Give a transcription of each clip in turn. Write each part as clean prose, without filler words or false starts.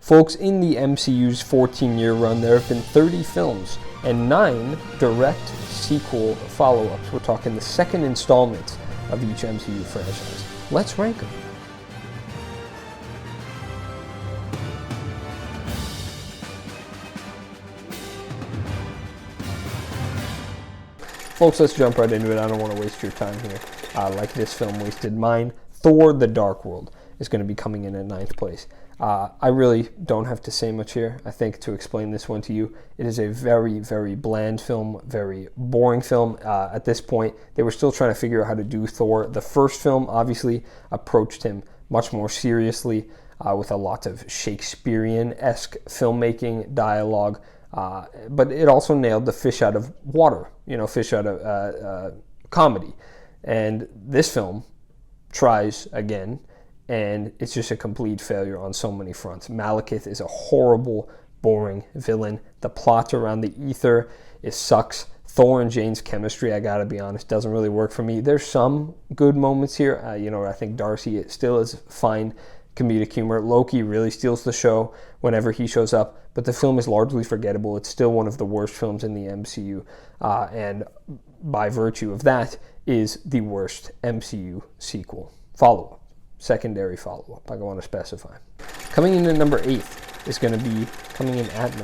Folks, in the MCU's 14-year run, there have been 30 films and 9 direct sequel follow-ups. We're talking the second installment of each MCU franchise. Let's rank them. Folks, let's jump right into it. I don't want to waste your time here like this film wasted mine. Thor: The Dark World is going to be coming in at 9th place. I really don't have to say much here. I think to explain this one to you, it is a very, very bland film, very boring film. At this point, they were still trying to figure out how to do Thor. The first film obviously approached him much more seriously with a lot of Shakespearean-esque filmmaking, dialogue, but it also nailed the fish out of water, fish out of comedy. And this film tries again, and it's just a complete failure on so many fronts. Malekith is a horrible, boring villain. The plot around the ether, it sucks. Thor and Jane's chemistry, I gotta be honest, doesn't really work for me. There's some good moments here. I think Darcy still is fine comedic humor. Loki really steals the show whenever he shows up, but the film is largely forgettable. It's still one of the worst films in the MCU, and by virtue of that, is the worst MCU sequel follow-up. Secondary follow-up, I want to specify. Coming in at number 8 is going to be, coming in at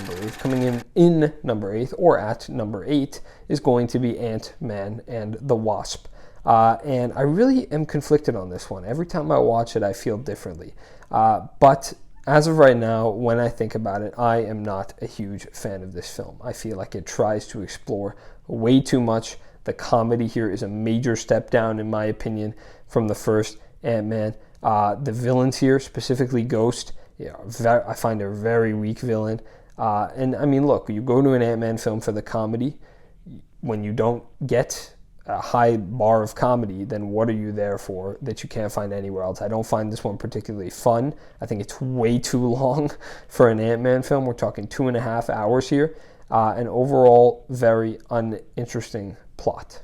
number 8 or at number 8 is going to be Ant-Man and the Wasp. And I really am conflicted on this one. Every time I watch it, I feel differently. But as of right now, when I think about it, I am not a huge fan of this film. I feel like it tries to explore way too much. The comedy here is a major step down, in my opinion, from the first Ant-Man. The villains here, specifically Ghost, I find a very weak villain. And I mean, look, you go to an Ant-Man film for the comedy. When you don't get a high bar of comedy, then what are you there for that you can't find anywhere else? I don't find this one particularly fun. I think it's way too long for an Ant-Man film. We're talking 2.5 hours here. And overall, very uninteresting plot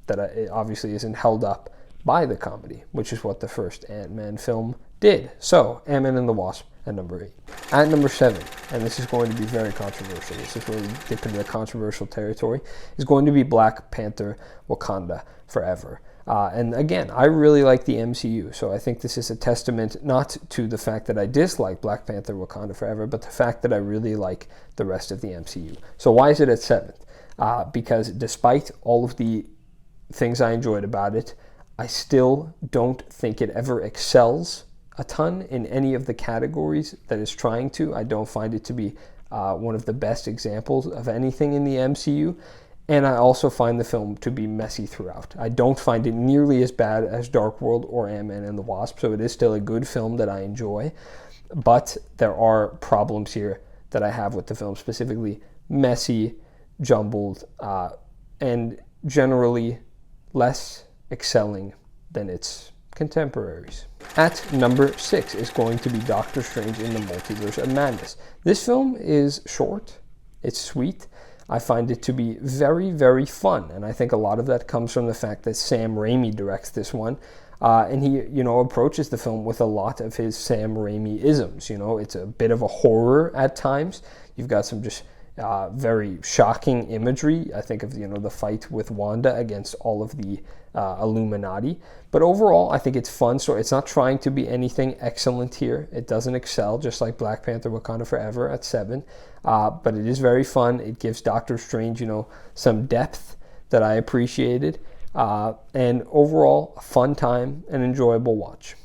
that it obviously isn't held up by the comedy, which is what the first Ant-Man film did. So, Ant-Man and the Wasp at number 8. At number 7, and this is going to be very controversial, this is where we dip into the controversial territory, is going to be Black Panther: Wakanda Forever. And again, I really like the MCU, so I think this is a testament not to the fact that I dislike Black Panther: Wakanda Forever, but the fact that I really like the rest of the MCU. So why is it at 7th? Because despite all of the things I enjoyed about it, I still don't think it ever excels a ton in any of the categories that it's trying to. I don't find it to be one of the best examples of anything in the MCU. And I also find the film to be messy throughout. I don't find it nearly as bad as Dark World or Ant-Man and the Wasp, so it is still a good film that I enjoy. But there are problems here that I have with the film, specifically messy, jumbled, and generally less excelling than its contemporaries. At number 6 is going to be Doctor Strange in the Multiverse of Madness. This film is short, it's sweet. I find it to be very, very fun, and I think a lot of that comes from the fact that Sam Raimi directs this one, and he, approaches the film with a lot of his Sam Raimi-isms. It's a bit of a horror at times. You've got some just very shocking imagery. I think of the fight with Wanda against all of the Illuminati. But overall, I think it's fun. So it's not trying to be anything excellent here. It doesn't excel, just like Black Panther: Wakanda Forever at 7. But it is very fun. It gives Doctor Strange, some depth that I appreciated. And overall, a fun time and enjoyable watch.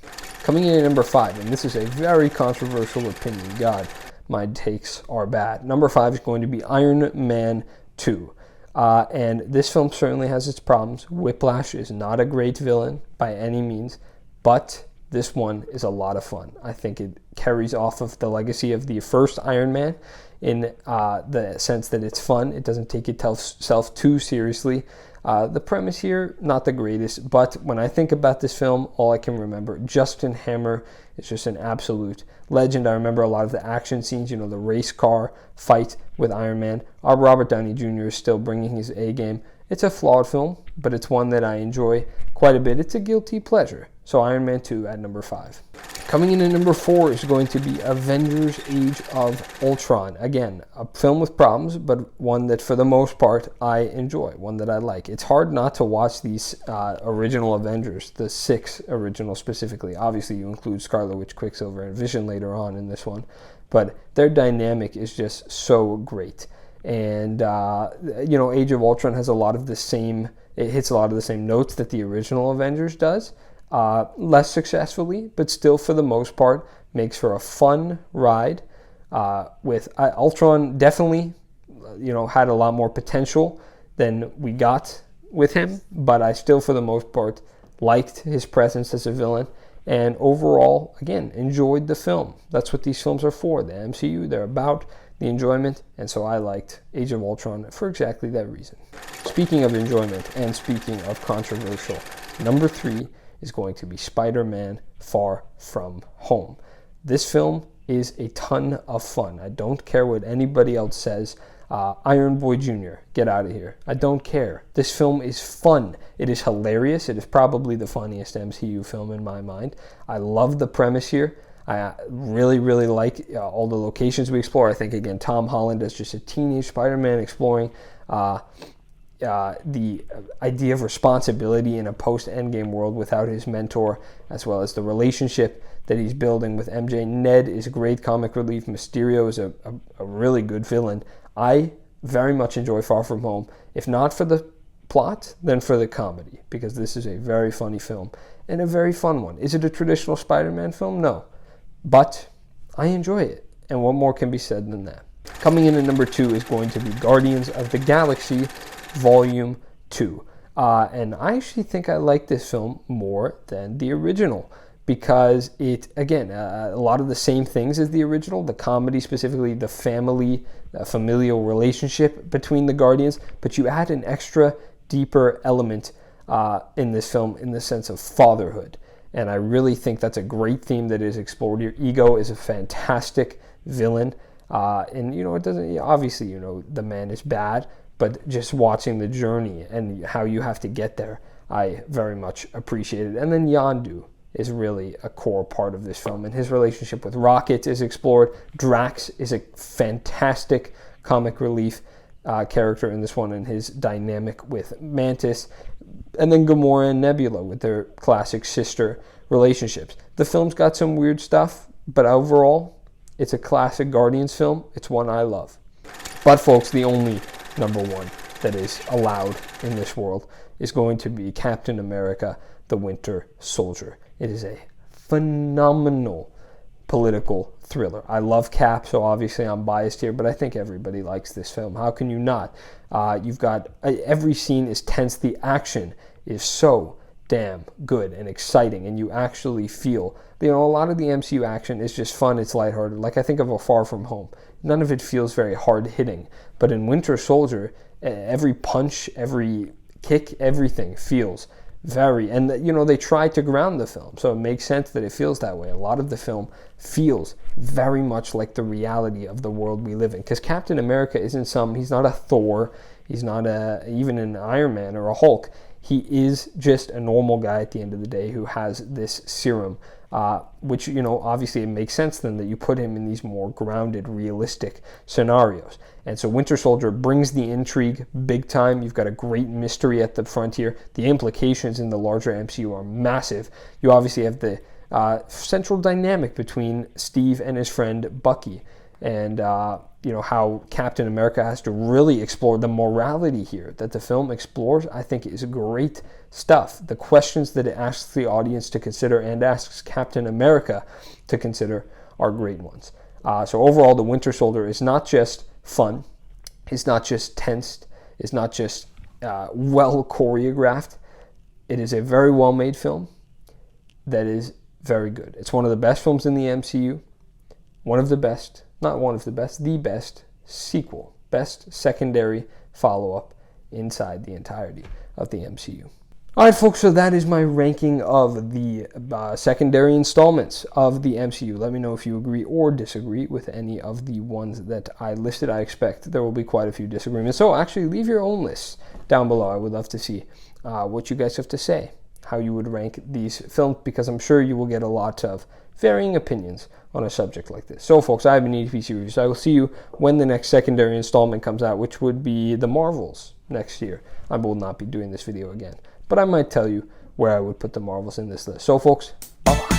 Coming in at number 5, and this is a very controversial opinion. God, my takes are bad. Number 5 is going to be Iron Man 2. And this film certainly has its problems. Whiplash is not a great villain by any means, but this one is a lot of fun. I think it carries off of the legacy of the first Iron Man in the sense that it's fun. It doesn't take itself too seriously. The premise here, not the greatest, but when I think about this film, all I can remember, Justin Hammer is just an absolute legend. I remember a lot of the action scenes, the race car fight with Iron Man. Robert Downey Jr. is still bringing his A game. It's a flawed film, but it's one that I enjoy quite a bit. It's a guilty pleasure. So Iron Man 2 at number 5. Coming in at number 4 is going to be Avengers Age of Ultron. Again, a film with problems, but one that for the most part I enjoy, one that I like. It's hard not to watch these original Avengers, the 6 original specifically. Obviously you include Scarlet Witch, Quicksilver, and Vision later on in this one, but their dynamic is just so great. And, Age of Ultron has a lot of the same, it hits a lot of the same notes that the original Avengers does. Less successfully, but still for the most part makes for a fun ride. With Ultron definitely, had a lot more potential than we got with him, but I still for the most part liked his presence as a villain, and overall, again, enjoyed the film. That's what these films are for, the MCU. They're about the enjoyment, and so I liked Age of Ultron for exactly that reason. Speaking of enjoyment and speaking of controversial, number 3 is going to be Spider-Man Far From Home. This film is a ton of fun. I don't care what anybody else says. Iron Boy Jr., get out of here. I don't care. This film is fun. It is hilarious. It is probably the funniest MCU film in my mind. I love the premise here. I really, really like all the locations we explore. I think, again, Tom Holland as just a teenage Spider-Man exploring the idea of responsibility in a post-Endgame world without his mentor, as well as the relationship that he's building with MJ. Ned is great comic relief. Mysterio is a really good villain. I very much enjoy Far From Home, if not for the plot, then for the comedy, because this is a very funny film and a very fun one. Is it a traditional Spider-Man film? No, but I enjoy it, and what more can be said than that? Coming in at number 2 is going to be Guardians of the Galaxy Volume 2. And I actually think I like this film more than the original because it, again, a lot of the same things as the original, the comedy, specifically the familial relationship between the Guardians, but you add an extra deeper element in this film in the sense of fatherhood. And I really think that's a great theme that is explored here. Ego is a fantastic villain. And, it doesn't, obviously, the man is bad, but just watching the journey and how you have to get there, I very much appreciate it. And then Yondu is really a core part of this film, and his relationship with Rocket is explored. Drax is a fantastic comic relief character in this one, and his dynamic with Mantis, and then Gamora and Nebula with their classic sister relationships. The film's got some weird stuff, but overall, it's a classic Guardians film. It's one I love. But folks, the only number 1 that is allowed in this world is going to be Captain America, the Winter Soldier. It is a phenomenal political thriller. I love Cap, so obviously I'm biased here, but I think everybody likes this film. How can you not? You've got, every scene is tense. The action is so damn good and exciting, and you actually feel, a lot of the MCU action is just fun, it's lighthearted. Like I think of a Far From Home. None of it feels very hard-hitting, but in Winter Soldier, every punch, every kick, everything feels very, and they try to ground the film, so it makes sense that it feels that way. A lot of the film feels very much like the reality of the world we live in, because Captain America he's not a Thor, he's not even an Iron Man or a Hulk. He is just a normal guy at the end of the day who has this serum, which, obviously it makes sense then that you put him in these more grounded, realistic scenarios. And so Winter Soldier brings the intrigue big time. You've got a great mystery at the front here. The implications in the larger MCU are massive. You obviously have the central dynamic between Steve and his friend Bucky, and how Captain America has to really explore the morality here that the film explores. I think is great stuff. The questions that it asks the audience to consider and asks Captain America to consider are great ones. So overall, The Winter Soldier is not just fun, it's not just tensed, it's not just well choreographed. It is a very well made film that is very good. It's one of the best films in the MCU, one of the best, not one of the best, the best sequel, best secondary follow-up inside the entirety of the MCU. All right, folks, so that is my ranking of the secondary installments of the MCU. Let me know if you agree or disagree with any of the ones that I listed. I expect there will be quite a few disagreements. So actually, leave your own lists down below. I would love to see what you guys have to say. how you would rank these films, because I'm sure you will get a lot of varying opinions on a subject like this. So folks, I have been EDPC Reviews. I will see you when the next secondary installment comes out, which would be the Marvels next year. I will not be doing this video again, but I might tell you where I would put the Marvels in this list. So folks, bye-bye.